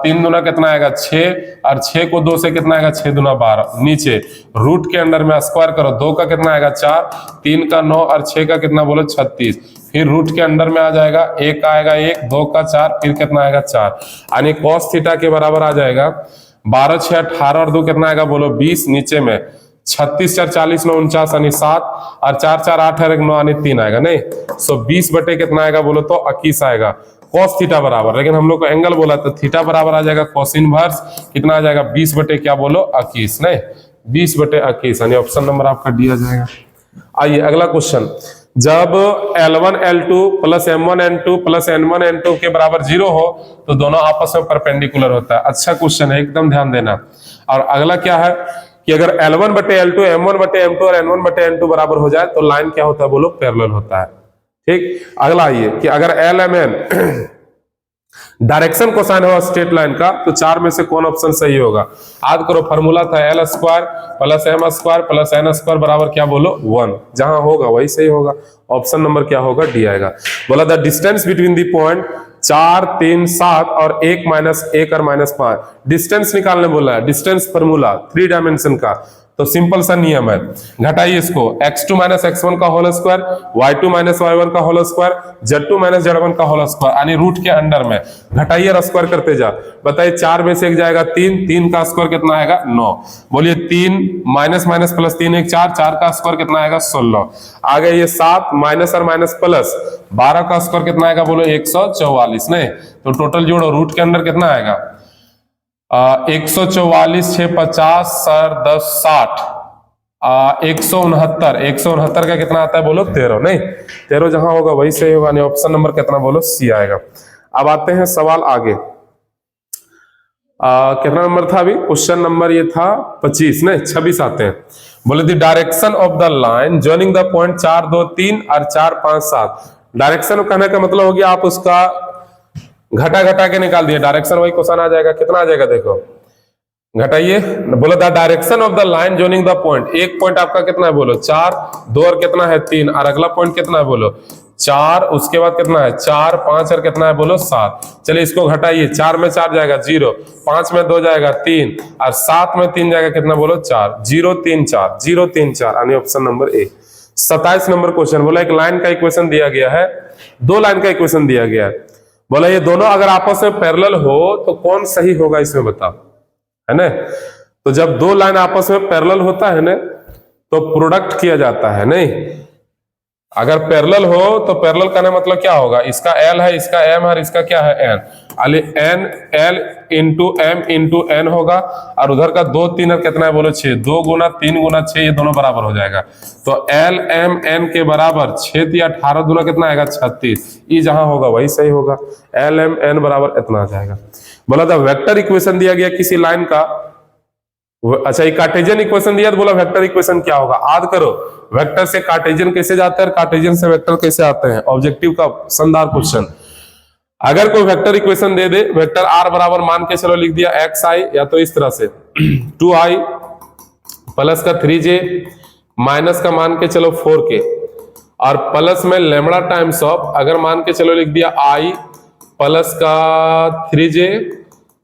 3 दूना कितना आएगा 6 और 6 को 2 से कितना आएगा 6 दूना 12, नीचे रूट के अंडर में स्क्वायर करो, 2 का कितना आएगा 4, 3 का 9 और 6 का कितना बोलो 36, फिर रूट के अंडर में आ जाएगा 1 का आएगा 1, 2 का 4, फिर कितना आएगा 4, यानी cos थीटा के बराबर आ जाएगा 12 6 18 और 2 कितना आएगा बोलो 20, नीचे में 36 4 40 9 49 यानी 7 और 4 4 8 और 9 यानी 3 आएगा, नहीं सो 20 बटे कितना आएगा बोलो तो 21 आएगा cos थीटा बराबर, लेकिन हम लोग को एंगल बोला तो थीटा बराबर आ जाएगा cos इनवर्स कितना आ जाएगा 20 बटे क्या बोलो 21, नहीं 20 बटे 21, यानी ऑप्शन नंबर आपका डी आ जाएगा। आइए अगला क्वेश्चन। जब L1 L2 plus M1 N2 plus N1 N2 के बराबर 0 हो तो दोनों आपस में परपेंडिकुलर होता है। अच्छा क्वेश्चन है, एकदम ध्यान देना। और अगला क्या है कि अगर L1 बटे L2 M1 बटे M2 और N1 बटे N2 बराबर हो जाए तो लाइन क्या होता है बोलो पैरेलल होता है। ठीक, अगला आइए कि अगर LMN डायरेक्शन कोसाइन हो स्ट्रेट लाइन का तो 4 में से कौन ऑप्शन सही होगा। याद करो फॉर्मूला था L square plus M square plus N square बराबर क्या बोलो 1, जहां होगा वही सही होगा, ऑप्शन नंबर क्या होगा डी आएगा। बोला the distance between the point 4 3 7 और 1 -1 और -5, डिस्टेंस निकालने बोला है। डिस्टेंस फॉर्मूला 3 डायमेंशन का, तो सिंपल सा नियम है, घटाइए इसको x2 - x1 का होल स्क्वायर, y2 - y1 का होल स्क्वायर, z2 - z1 का होल स्क्वायर, यानी रूट के अंडर में घटाइए और स्क्वायर करते जा। बताइए 4 में से एक जाएगा 3, 3 का स्क्वायर कितना आएगा 9, बोलिए 3 माइनस माइनस प्लस 3 1 4, 4 का स्क्वायर कितना आएगा 16, आ गया ये 7 माइनस और माइनस प्लस 12 का स्क्वायर कितना आएगा बोलो 144, नहीं तो टोटल जोड़ो रूट के अंडर कितना आएगा 144 6 50 सर 10 60 169 का कितना आता है बोलो 13, नहीं 13 जहां होगा वही सही होगा, नहीं ऑप्शन नंबर कितना बोलो सी आएगा। अब आते हैं सवाल आगे, कितना नंबर था अभी, क्वेश्चन नंबर ये था 25, नहीं 26 आते हैं। बोले the direction of the line joining the point 4 2 3 और 4 5 7, डायरेक्शन कहने का मतलब हो गया आप उसका घटा घटा के निकाल दिए, डायरेक्शन वही क्वेश्चन आ जाएगा, कितना आ जाएगा देखो घटाइए। बोलो the direction of the line joining the point, एक पॉइंट आपका कितना है बोलो 4 2 और कितना है 3 और अगला पॉइंट कितना है बोलो 4, उसके बाद कितना है 4 5 और कितना है बोलो 7, चलिए इसको घटाइए, 4 में 4 जाएगा 0, 5 में 2 जाएगा 3 और 7 में 3 जाएगा कितना बोलो 4, 0 3 4 0 3 4, यानी option number A. 27 number question, बोला एक लाइन का इक्वेशन दिया गया है, 2 लाइन का इक्वेशन दिया गया है, बोला ये दोनों अगर आपस में पैरेलल हो तो कौन सही होगा इसमें बताओ, है ना। तो जब 2 लाइन आपस में पैरेलल होता है ना तो प्रोडक्ट किया जाता है, नहीं अगर पैरेलल हो तो पैरेलल का मतलब क्या होगा, इसका एल है, इसका एम है और इसका क्या है N, N L into M into N होगा, और उधर का 2 3 और कितना है बोलो 6, 2 गुना 3 गुना 6 ये दोनों बराबर हो जाएगा। तो एल एम एन के बराबर 6 या 18 दूना कितना आएगा 36, ये जहां होगा वही सही होगा, एल एम एन बराबर इतना आ जाएगा। बोला था वेक्टर इक्वेशन दिया गया किसी लाइन का, अच्छा ये कार्टेशियन इक्वेशन दिया तो बोला वेक्टर इक्वेशन क्या होगा, याद करो वेक्टर से कार्टेशियन कैसे जाते हैं, कार्टेशियन से वेक्टर कैसे आते हैं, ऑब्जेक्टिव का शानदार क्वेश्चन। अगर कोई वेक्टर इक्वेशन दे दे, वेक्टर आर बराबर मान के चलो लिख दिया एक्स आई, या तो इस तरह से 2i प्लस का 3j माइनस का मान के चलो 4k और प्लस में लेमड़ा टाइम्स ऑफ, अगर मान के चलो लिख दिया i प्लस का 3j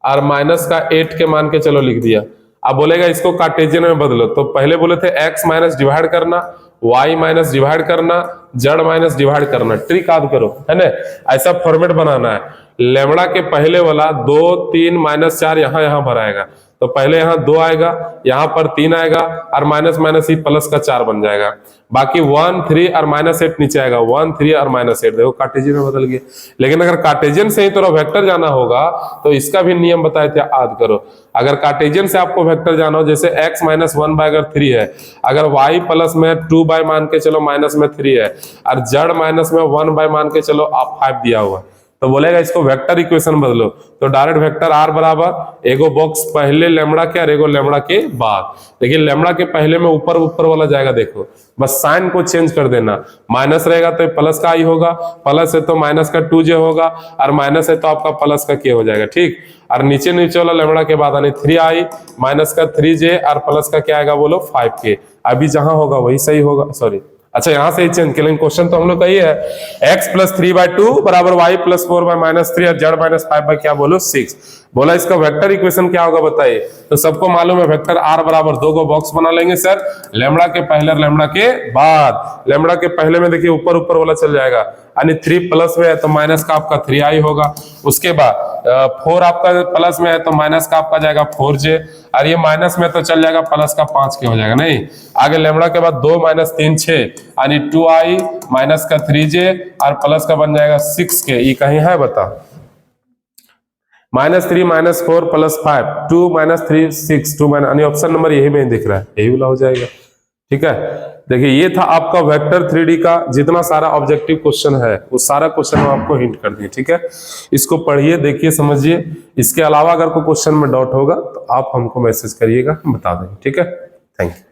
और माइनस का 8 के मान के चलो लिख दिया। अब बोलेगा इसको कार्टेशियन में बदलो, तो पहले बोले थे x माइनस डिवाइड करना, y माइनस डिवाइड करना, z माइनस डिवाइड करना, ट्रिक याद करो है ना, ऐसा फॉर्मेट बनाना है। लेमड़ा के पहले वाला 2 3 माइनस 4 यहाँ भराएगा, तो पहले यहाँ 2 आएगा, यहाँ पर 3 आएगा और माइनस माइनस ही प्लस का 4 बन जाएगा, बाकी 1 3 और माइनस 8 नीचे आएगा, 1 3 और माइनस 8, देखो कार्टेशियन में बदल गया। लेकिन अगर कार्टेशियन से ही तो वेक्टर जाना होगा तो इसका भी नियम बताए थे, याद करो। अगर कार्टेशियन से आपको वेक्टर जाना हो, जैसे x माइनस 1 बाय अगर 3 है, अगर y प्लस में 2 बाय मान के चलो माइनस में 3 है, और z माइनस में 1 बाय मान के चलो आप 5 दिया हुआ, तो बोलेगा इसको वेक्टर इक्वेशन बदलो, तो डायरेक्ट वेक्टर आर बराबर एगो बॉक्स पहले लेमड़ा के और एगो लेमड़ा के बाद। देखिए लेमड़ा के पहले में ऊपर ऊपर वाला जाएगा, देखो बस साइन को चेंज कर देना, माइनस रहेगा तो प्लस का आई होगा, प्लस है तो माइनस का 2j होगा, और माइनस है तो आपका प्लस का k हो जाएगा, ठीक। और नीचे नीचे वाला लेमड़ा के बाद आने 3i माइनस का 3j और प्लस का क्या आएगा बोलो 5k, अभी जहां होगा वही सही होगा, सॉरी अच्छा यहां से ही चेंज कर लेंगे, क्वेश्चन तो हम लोग का ये है x प्लस 3/2 बराबर y प्लस 4/-3 और z माइनस 5 क्या बोलो 6। बोला इसका वेक्टर इक्वेशन क्या होगा बताइए, तो सबको मालूम है वेक्टर r बराबर 2 को बॉक्स बना लेंगे सर, लेमड़ा के पहले और लेमड़ा के बाद। लेमड़ा के पहले में देखिए ऊपर ऊपर वाला चल जाएगा, यानी 3 प्लस में है तो माइनस का आपका 3i होगा, उसके बाद 4 आपका प्लस में है तो माइनस का आपका जाएगा 4j, और ये माइनस में तो चल जाएगा प्लस का 5k हो जाएगा, नहीं आगे लेमड़ा के बाद 2 माइनस 3 6 यानी 2i माइनस का 3j और प्लस का बन जाएगा 6k, ये कहीं है बता, -3 -4 प्लस 5 2 -3 6 2 यानी ऑप्शन नंबर यही में दिख रहा है, यही वाला हो जाएगा, ठीक है। देखिए ये था आपका वेक्टर 3D का जितना सारा ऑब्जेक्टिव क्वेश्चन है, वो सारा क्वेश्चन हम आपको हिंट कर दिए, ठीक है। इसको पढ़िए, देखिए, समझिए। इसके अलावा अगर कोई क्वेश्चन में डाउट होगा तो आप हमको मैसेज करिएगा, हम बता देंगे, ठीक है। Thank you.